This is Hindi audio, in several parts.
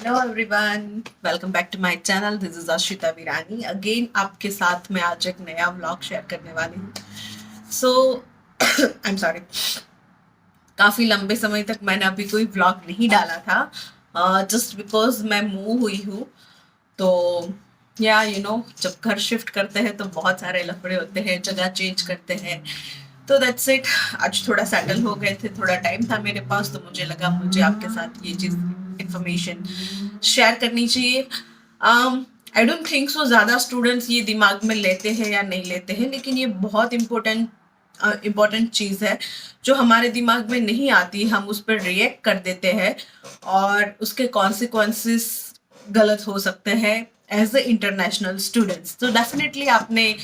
Hello everyone, welcome back to my channel. This is Ashrita Virani again. आपके साथ मैं आज एक नया व्लॉग शेयर करने वाली हूँ। सो आई एम सॉरी, काफ़ी लंबे समय तक मैंने अभी कोई व्लॉग नहीं डाला था, जस्ट बिकॉज मैं मूव हुई हूँ। तो या जब घर शिफ्ट करते हैं तो बहुत सारे लफड़े होते हैं, जगह चेंज करते हैं। तो दैट्स इट। आज थोड़ा सेटल हो गए थे, थोड़ा टाइम था मेरे पास, तो मुझे लगा मुझे आपके साथ ये चीज़ इंफॉर्मेशन शेयर करनी चाहिए। आई डोंट थिंक सो ज़्यादा स्टूडेंट्स ये दिमाग में लेते हैं या नहीं लेते हैं, लेकिन ये बहुत इम्पोर्टेंट चीज़ है जो हमारे दिमाग में नहीं आती। हम उस पर रिएक्ट कर देते हैं और उसके कॉन्सिक्वेंसेस गलत हो सकते हैं एज ए इंटरनेशनल स्टूडेंट्स। तो डेफिनेटली आपने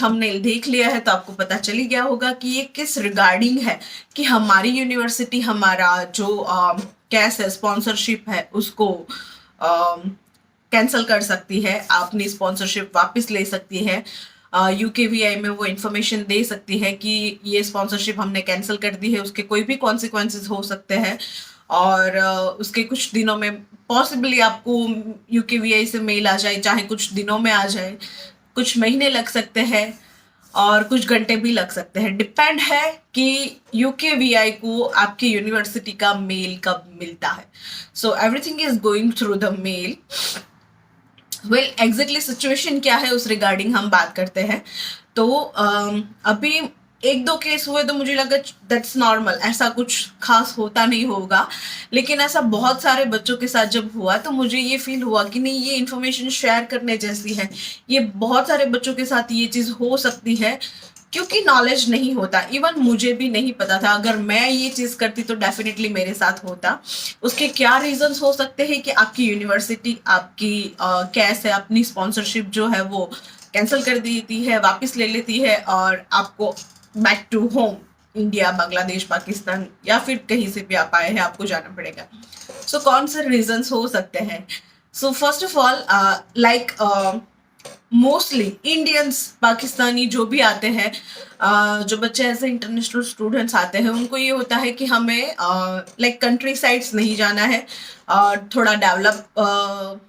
थंबनेल देख लिया है तो आपको पता चली गया होगा कि ये किस रिगार्डिंग है, कि हमारी यूनिवर्सिटी हमारा जो कैश है, स्पॉन्सरशिप है, उसको कैंसिल कर सकती है, अपनी स्पॉन्सरशिप वापस ले सकती है। यूकेवीआई में वो इन्फॉर्मेशन दे सकती है कि ये स्पॉन्सरशिप हमने कैंसिल कर दी है, उसके कोई भी कॉन्सिक्वेंसेस हो सकते हैं। और उसके कुछ दिनों में पॉसिबली आपको यूकेवीआई से मेल आ जाए, चाहे कुछ दिनों में आ जाए, कुछ महीने लग सकते हैं और कुछ घंटे भी लग सकते हैं। डिपेंड है कि यूकेवीआई को आपकी यूनिवर्सिटी का मेल कब मिलता है। So everything is going through the mail. Well, exactly situation क्या है उस रिगार्डिंग हम बात करते हैं। तो अभी एक दो केस हुए तो मुझे लगा दैट्स नॉर्मल, ऐसा कुछ खास होता नहीं होगा। लेकिन ऐसा बहुत सारे बच्चों के साथ जब हुआ तो मुझे ये फील हुआ कि नहीं, ये इन्फॉर्मेशन शेयर करने जैसी है। ये बहुत सारे बच्चों के साथ ये चीज़ हो सकती है क्योंकि नॉलेज नहीं होता। इवन मुझे भी नहीं पता था। अगर मैं ये चीज़ करती तो डेफिनेटली मेरे साथ होता। उसके क्या रीजंस हो सकते हैं कि आपकी यूनिवर्सिटी आपकी कैसे अपनी स्पॉन्सरशिप जो है वो कैंसिल कर देती है, वापस ले लेती है और आपको back to home, India, Bangladesh, Pakistan या फिर कहीं से भी आप आए हैं, आपको जाना पड़ेगा। सो कौन से रीजंस हो सकते हैं? So first of all, like mostly Indians, Pakistani जो भी आते हैं, जो बच्चे ऐसे इंटरनेशनल स्टूडेंट्स आते हैं, उनको ये होता है कि हमें लाइक कंट्री साइड्स नहीं जाना है, थोड़ा डेवलप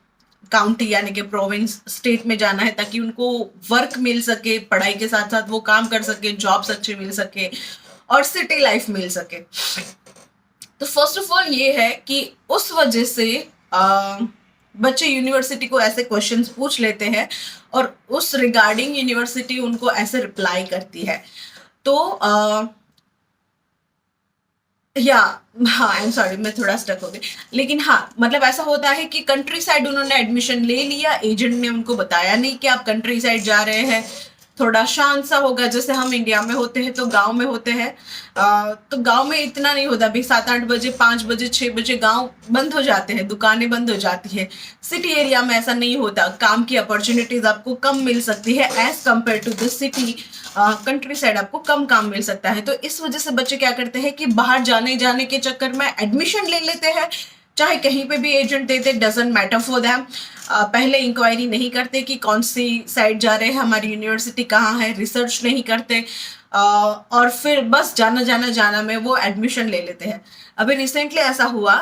काउंटी यानी कि प्रोविंस, स्टेट में जाना है, ताकि उनको वर्क मिल सके, पढ़ाई के साथ साथ वो काम कर सके, जॉब्स अच्छे मिल सके और सिटी लाइफ मिल सके। तो फर्स्ट ऑफ ऑल ये है कि उस वजह से बच्चे यूनिवर्सिटी को ऐसे क्वेश्चंस पूछ लेते हैं और उस रिगार्डिंग यूनिवर्सिटी उनको ऐसे रिप्लाई करती है। तो या हाँ, आई एम सॉरी, मैं थोड़ा स्टक हो गई। लेकिन हाँ, मतलब ऐसा होता है कि कंट्री साइड उन्होंने एडमिशन ले लिया, एजेंट ने उनको बताया नहीं कि आप कंट्री साइड जा रहे हैं, थोड़ा शांत सा होगा। जैसे हम इंडिया में होते हैं तो गांव में होते हैं, तो गांव में इतना नहीं होता। अभी 7-8 बजे, 5 बजे, 6 बजे गांव बंद हो जाते हैं, दुकानें बंद हो जाती है। सिटी एरिया में ऐसा नहीं होता, काम की अपॉर्चुनिटीज आपको कम मिल सकती है as compare to the city. Country side आपको कम काम मिल सकता है। तो इस वजह से बच्चे क्या करते हैं कि बाहर जाने जाने के चक्कर में एडमिशन ले लेते हैं, चाहे कहीं पे भी एजेंट देते, डजंट मैटर फॉर देम। पहले इंक्वायरी नहीं करते कि कौन सी साइड जा रहे हैं, हमारी यूनिवर्सिटी कहाँ है, रिसर्च नहीं करते, और फिर बस जाना जाना जाना में वो एडमिशन ले लेते हैं। अभी रिसेंटली ऐसा हुआ,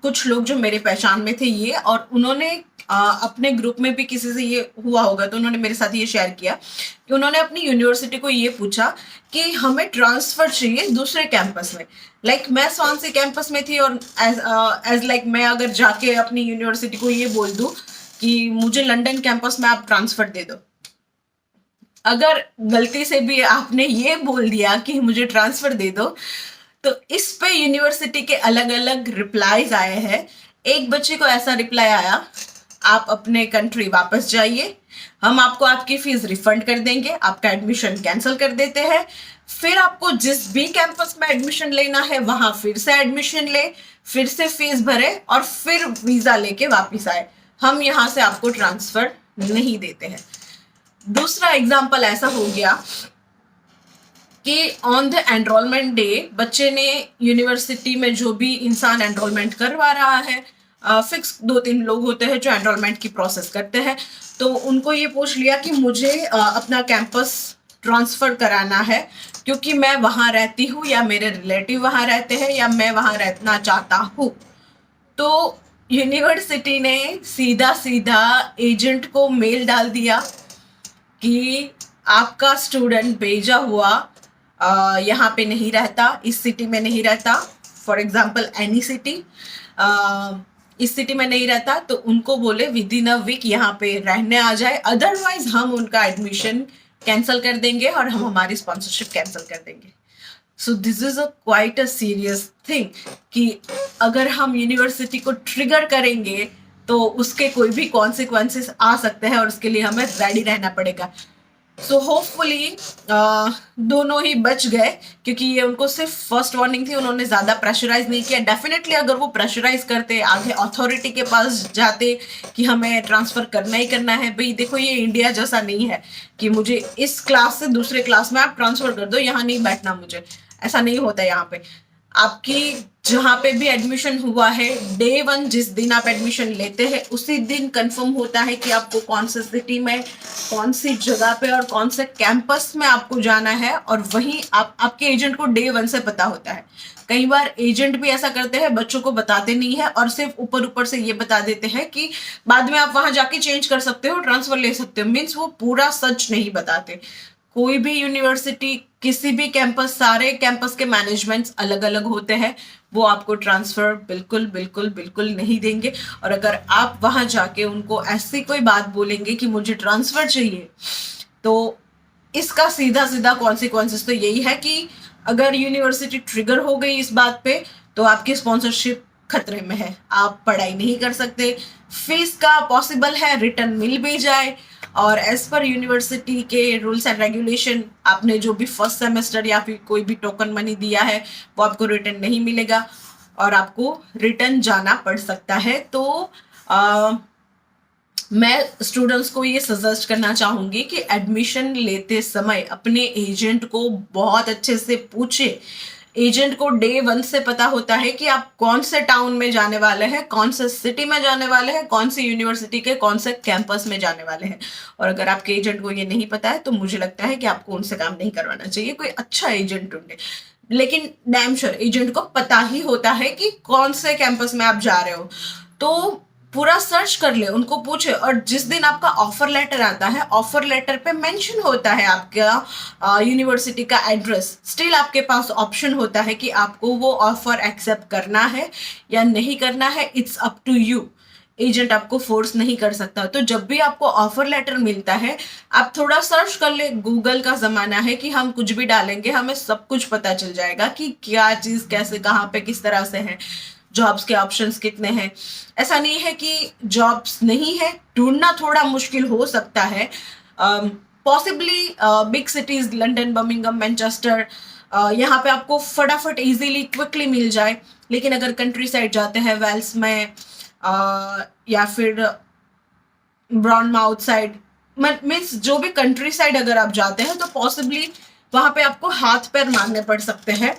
कुछ लोग जो मेरे पहचान में थे ये, और उन्होंने अपने ग्रुप में भी किसी से ये हुआ होगा तो उन्होंने मेरे साथ ये शेयर किया कि उन्होंने अपनी यूनिवर्सिटी को ये पूछा कि हमें ट्रांसफर चाहिए दूसरे कैंपस में। लाइक मैं स्वानसी कैंपस में थी और एज लाइक मैं अगर जाके अपनी यूनिवर्सिटी को ये बोल दूं कि मुझे लंदन कैंपस में आप ट्रांसफर दे दो, अगर गलती से भी आपने ये बोल दिया कि मुझे ट्रांसफर दे दो, तो इस पे यूनिवर्सिटी के अलग अलग रिप्लाईज आए हैं। एक बच्चे को ऐसा रिप्लाई आया, आप अपने कंट्री वापस जाइए, हम आपको आपकी फीस रिफंड कर देंगे, आपका एडमिशन कैंसिल कर देते हैं, फिर आपको जिस भी कैंपस में एडमिशन लेना है वहां फिर से एडमिशन ले, फिर से फीस भरे और फिर वीजा लेके वापिस आए, हम यहाँ से आपको ट्रांसफर नहीं देते हैं। दूसरा एग्जाम्पल ऐसा हो गया कि ऑन द एनरोलमेंट डे बच्चे ने यूनिवर्सिटी में, जो भी इंसान एनरोलमेंट करवा रहा है, फिक्स 2-3 लोग होते हैं जो एनरोलमेंट की प्रोसेस करते हैं, तो उनको ये पूछ लिया कि मुझे अपना कैंपस ट्रांसफ़र कराना है क्योंकि मैं वहाँ रहती हूँ या मेरे रिलेटिव वहाँ रहते हैं या मैं वहाँ रहना चाहता हूँ। तो यूनिवर्सिटी ने सीधा सीधा एजेंट को मेल डाल दिया कि आपका स्टूडेंट भेजा हुआ यहाँ पे नहीं रहता, इस सिटी में नहीं रहता, फॉर एग्जाम्पल एनी सिटी, इस सिटी में नहीं रहता, तो उनको बोले विद इन अ वीक यहाँ पे रहने आ जाए, अदरवाइज हम उनका एडमिशन कैंसिल कर देंगे और हम हमारी स्पॉन्सरशिप कैंसिल कर देंगे। So this is a quite a serious thing कि अगर हम यूनिवर्सिटी को ट्रिगर करेंगे तो उसके कोई भी कॉन्सिक्वेंसेस आ सकते हैं और उसके लिए हमें रेडी रहना पड़ेगा। सो होपफुली दोनों ही बच गए, क्योंकि ये उनको सिर्फ फर्स्ट वार्निंग थी, उन्होंने ज़्यादा प्रेशराइज नहीं किया। डेफिनेटली अगर वो प्रेशराइज करते, आगे अथॉरिटी के पास जाते कि हमें ट्रांसफ़र करना ही करना है, भाई देखो ये इंडिया जैसा नहीं है कि मुझे इस क्लास से दूसरे क्लास में आप ट्रांसफ़र कर दो, यहाँ नहीं बैठना मुझे, ऐसा नहीं होता यहाँ पे। आपकी जहाँ पे भी एडमिशन हुआ है, डे 1 जिस दिन आप एडमिशन लेते हैं उसी दिन कंफर्म होता है कि आपको कौन सी सिटी में, कौन सी जगह पे और कौन से कैंपस में आपको जाना है, और वहीं आपके एजेंट को डे 1 से पता होता है। कई बार एजेंट भी ऐसा करते हैं, बच्चों को बताते नहीं है और सिर्फ ऊपर ऊपर से ये बता देते हैं कि बाद में आप वहां जाके चेंज कर सकते हो, ट्रांसफर ले सकते हो, मीन्स वो पूरा सच नहीं बताते। कोई भी यूनिवर्सिटी, किसी भी कैंपस, सारे कैंपस के मैनेजमेंट्स अलग अलग होते हैं, वो आपको ट्रांसफर बिल्कुल बिल्कुल बिल्कुल नहीं देंगे। और अगर आप वहां जाके उनको ऐसी कोई बात बोलेंगे कि मुझे ट्रांसफर चाहिए, तो इसका सीधा सीधा कॉन्सिक्वेंसेस तो यही है कि अगर यूनिवर्सिटी ट्रिगर हो गई इस बात पे, तो आपकी स्पॉन्सरशिप खतरे में है, आप पढ़ाई नहीं कर सकते, फीस का पॉसिबल है रिटर्न मिल भी जाए, और एज पर यूनिवर्सिटी के रूल्स एंड रेगुलेशन आपने जो भी फर्स्ट सेमेस्टर या फिर कोई भी टोकन मनी दिया है वो आपको रिटर्न नहीं मिलेगा और आपको रिटर्न जाना पड़ सकता है। तो मैं स्टूडेंट्स को ये सजेस्ट करना चाहूँगी कि एडमिशन लेते समय अपने एजेंट को बहुत अच्छे से पूछे। एजेंट को डे 1 से पता होता है कि आप कौन से टाउन में जाने वाले हैं, कौन से सिटी में जाने वाले हैं, कौन सी यूनिवर्सिटी के कौन से कैंपस में जाने वाले हैं। और अगर आपके एजेंट को ये नहीं पता है तो मुझे लगता है कि आपको उनसे काम नहीं करवाना चाहिए, कोई अच्छा एजेंट ढूंढे। लेकिन डैम श्योर एजेंट को पता ही होता है कि कौन से कैंपस में आप जा रहे हो, तो पूरा सर्च कर ले, उनको पूछे। और जिस दिन आपका ऑफर लेटर आता है, ऑफर लेटर पे मेंशन होता है आपका यूनिवर्सिटी का एड्रेस, स्टिल आपके पास ऑप्शन होता है कि आपको वो ऑफर एक्सेप्ट करना है या नहीं करना है, it's up to you. Agent आपको फोर्स नहीं कर सकता। तो जब भी आपको ऑफर लेटर मिलता है, आप थोड़ा सर्च कर ले, गूगल का जमाना है कि हम कुछ भी डालेंगे हमें सब कुछ पता चल जाएगा कि क्या चीज कैसे, कहाँ पे, किस तरह से है, जॉब्स के ऑप्शंस कितने हैं। ऐसा नहीं है कि जॉब्स नहीं है, ढूंढना थोड़ा मुश्किल हो सकता है, possibly big cities London, Birmingham, Manchester, यहाँ पे आपको फटाफट इजीली क्विकली मिल जाए। लेकिन अगर कंट्री साइड जाते हैं, वेल्स में या फिर ब्राउनमाउथ साइड, मीन्स जो भी कंट्री साइड अगर आप जाते हैं तो पॉसिबली वहां पे आपको हाथ पैर मारने पड़ सकते हैं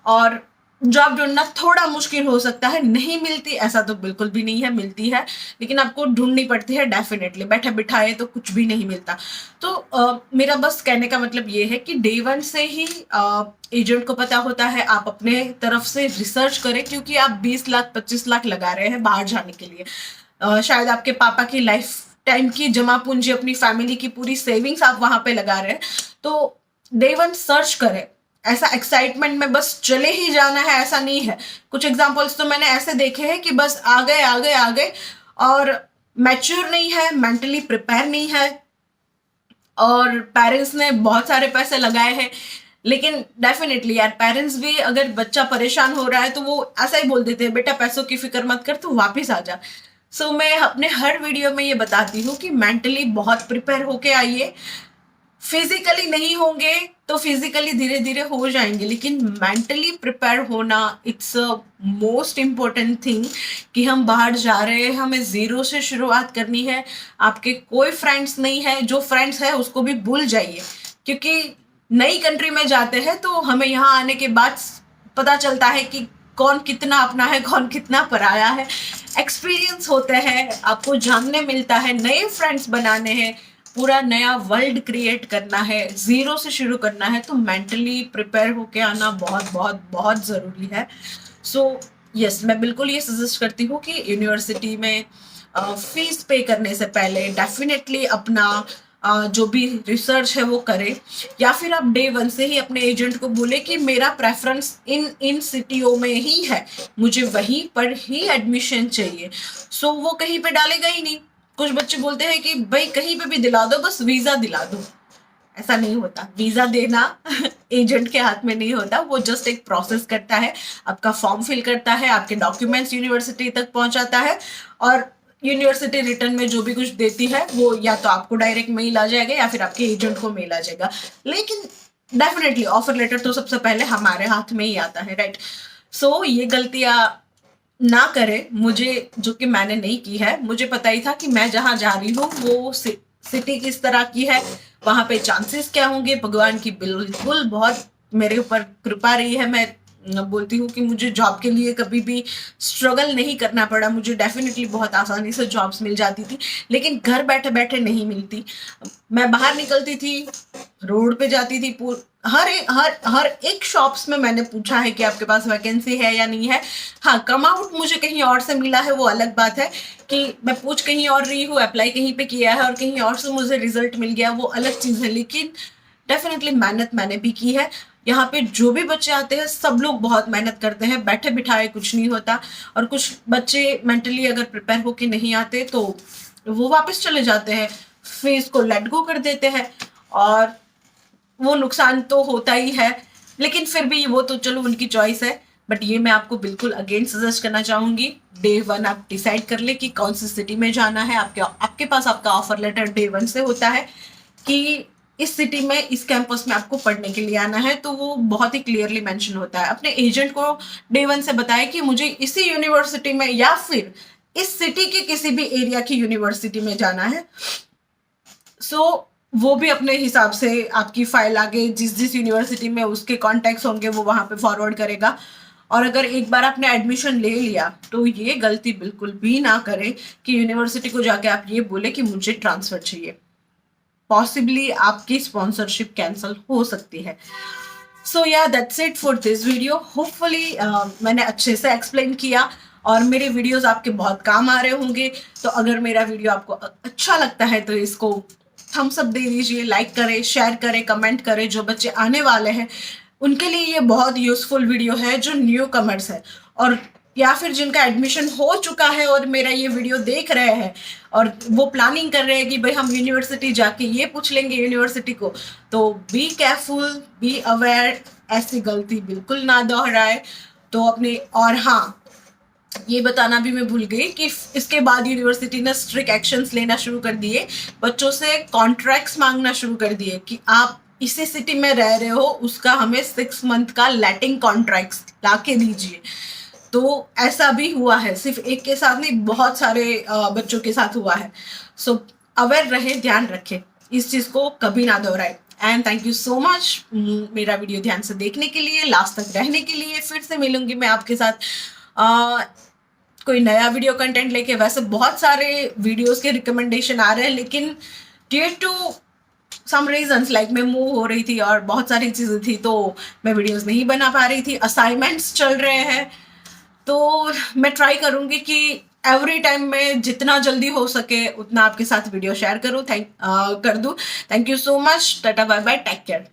और जॉब ढूंढना थोड़ा मुश्किल हो सकता है। नहीं मिलती ऐसा तो बिल्कुल भी नहीं है, मिलती है, लेकिन आपको ढूंढनी पड़ती है डेफिनेटली, बैठे बिठाए तो कुछ भी नहीं मिलता। तो मेरा बस कहने का मतलब ये है कि डे 1 से ही एजेंट को पता होता है, आप अपने तरफ से रिसर्च करें, क्योंकि आप 20 लाख 25 लाख लगा रहे हैं बाहर जाने के लिए। शायद आपके पापा की लाइफ टाइम की जमा पूंजी, अपनी फैमिली की पूरी सेविंग्स आप वहां पे लगा रहे हैं। तो डे 1 सर्च करें, ऐसा एक्साइटमेंट में बस चले ही जाना है ऐसा नहीं है। कुछ एग्जांपल्स तो मैंने ऐसे देखे हैं कि बस आ गए और मैच्योर नहीं है, मेंटली प्रिपेयर नहीं है, और पेरेंट्स ने बहुत सारे पैसे लगाए हैं। लेकिन डेफिनेटली यार, पेरेंट्स भी अगर बच्चा परेशान हो रहा है तो वो ऐसा ही बोल देते हैं, बेटा पैसों की फिक्र मत कर, तू वापिस आ जा। सो मैं अपने हर वीडियो में ये बताती हूँ कि मेंटली बहुत प्रिपेयर होके आइए। फिजिकली नहीं होंगे तो फिजिकली धीरे धीरे हो जाएंगे, लेकिन मेंटली प्रिपेयर होना it's a most important thing. कि हम बाहर जा रहे हैं, हमें जीरो से शुरुआत करनी है, आपके कोई फ्रेंड्स नहीं है, जो फ्रेंड्स है उसको भी भूल जाइए, क्योंकि नई कंट्री में जाते हैं तो हमें यहाँ आने के बाद पता चलता है कि कौन कितना अपना है, कौन कितना पराया है। एक्सपीरियंस होते हैं, आपको जानने मिलता है, नए फ्रेंड्स बनाने हैं, पूरा नया वर्ल्ड क्रिएट करना है, जीरो से शुरू करना है। तो मेंटली प्रिपेयर होके आना बहुत बहुत बहुत ज़रूरी है। सो यस, मैं बिल्कुल ये सजेस्ट करती हूँ कि यूनिवर्सिटी में फीस पे करने से पहले डेफिनेटली अपना जो भी रिसर्च है वो करें, या फिर आप डे वन से ही अपने एजेंट को बोले कि मेरा प्रेफरेंस इन इन सिटियों में ही है, मुझे वहीं पर ही एडमिशन चाहिए। सो वो कहीं पे डालेगा ही नहीं। कुछ बच्चे बोलते हैं कि भाई कहीं पे भी दिला दो, बस वीजा दिला दो। ऐसा नहीं होता, वीजा देना एजेंट के हाथ में नहीं होता, वो जस्ट एक प्रोसेस करता है, आपका फॉर्म फिल करता है, आपके डॉक्यूमेंट्स यूनिवर्सिटी तक पहुंचाता है, और यूनिवर्सिटी रिटर्न में जो भी कुछ देती है वो या तो आपको डायरेक्ट मेल आ जाएगा या फिर आपके एजेंट को मेल आ जाएगा। लेकिन डेफिनेटली ऑफर लेटर तो सबसे पहले हमारे हाथ में ही आता है, राइट। सो ये गलतियां ना करे मुझे, जो कि मैंने नहीं की है। मुझे पता ही था कि मैं जहां जा रही हूँ वो सिटी किस तरह की है, वहां पे चांसेस क्या होंगे। भगवान की बिल्कुल बहुत मेरे ऊपर कृपा रही है। मैं बोलती हूँ कि मुझे जॉब के लिए कभी भी स्ट्रगल नहीं करना पड़ा, मुझे डेफिनेटली बहुत आसानी से जॉब्स मिल जाती थी, लेकिन घर बैठे बैठे नहीं मिलती। मैं बाहर निकलती थी, रोड पे जाती थी, हर एक शॉप्स में मैंने पूछा है कि आपके पास वैकेंसी है या नहीं है। हाँ, कम आउट मुझे कहीं और से मिला है, वो अलग बात है कि मैं पूछ कहीं और रही हूँ, अप्लाई कहीं पे किया है और कहीं और से मुझे रिजल्ट मिल गया, वो अलग चीज़ है। लेकिन डेफिनेटली मेहनत मैंने भी की है। यहाँ पे जो भी बच्चे आते हैं सब लोग बहुत मेहनत करते हैं, बैठे बिठाए कुछ नहीं होता। और कुछ बच्चे मेंटली अगर प्रिपेयर होके नहीं आते तो वो वापस चले जाते हैं, फेस को लेट गो कर देते हैं, और वो नुकसान तो होता ही है। लेकिन फिर भी वो तो चलो उनकी चॉइस है। बट ये मैं आपको बिल्कुल अगेन सजेस्ट करना चाहूंगी, डे वन आप डिसाइड कर ले कि कौन सी सिटी में जाना है। आपके पास आपका ऑफर लेटर डे वन से होता है कि इस सिटी में इस कैंपस में आपको पढ़ने के लिए आना है, तो वो बहुत ही क्लियरली मेंशन होता है। अपने एजेंट को डे वन से बताए कि मुझे इसी यूनिवर्सिटी में या फिर इस सिटी के किसी भी एरिया की यूनिवर्सिटी में जाना है। सो वो भी अपने हिसाब से आपकी फाइल आगे जिस जिस यूनिवर्सिटी में उसके कॉन्टैक्ट्स होंगे वो वहां पे फॉरवर्ड करेगा। और अगर एक बार आपने एडमिशन ले लिया तो ये गलती बिल्कुल भी ना करें कि यूनिवर्सिटी को जाके आप ये बोले कि मुझे ट्रांसफर चाहिए। पॉसिबली आपकी स्पॉन्सरशिप कैंसिल हो सकती है। सो या that's it for this video. Hopefully मैंने अच्छे से एक्सप्लेन किया और मेरे वीडियोस आपके बहुत काम आ रहे होंगे। तो अगर मेरा वीडियो आपको अच्छा लगता है तो इसको थम्स अप दे दीजिए, लाइक करें, शेयर करें, कमेंट करें। जो बच्चे आने वाले हैं उनके लिए ये बहुत यूजफुल वीडियो है, जो न्यू कमर्स है और या फिर जिनका एडमिशन हो चुका है और मेरा ये वीडियो देख रहे हैं और वो प्लानिंग कर रहे हैं कि भाई हम यूनिवर्सिटी जाके ये पूछ लेंगे यूनिवर्सिटी को। तो बी केयरफुल, बी अवेयर, ऐसी गलती बिल्कुल ना दोहराए। तो अपने, और हाँ, ये बताना भी मैं भूल गई कि इसके बाद यूनिवर्सिटी ने स्ट्रिक्ट एक्शंस लेना शुरू कर दिए, बच्चों से कॉन्ट्रैक्ट्स मांगना शुरू कर दिए कि आप इसी सिटी में रह रहे हो, उसका हमें 6 मंथ का लेटिंग कॉन्ट्रैक्ट्स ला के दीजिए। तो ऐसा भी हुआ है, सिर्फ एक के साथ नहीं, बहुत सारे बच्चों के साथ हुआ है। सो अवेयर रहे, ध्यान रखें, इस चीज को कभी ना दोहराए। And thank you so much मेरा वीडियो ध्यान से देखने के लिए, लास्ट तक रहने के लिए। फिर से मिलूंगी मैं आपके साथ कोई नया वीडियो कंटेंट लेके। वैसे बहुत सारे वीडियोस के रिकमेंडेशन आ रहे हैं, लेकिन due to some reasons like मैं मूव हो रही थी और बहुत सारी चीजें थी, तो मैं वीडियोस नहीं बना पा रही थी, असाइनमेंट्स चल रहे हैं। तो मैं ट्राई करूंगी कि एवरी टाइम में जितना जल्दी हो सके उतना आपके साथ वीडियो शेयर करूँ, कर दूँ। Thank you so much. Tata bye bye, take care.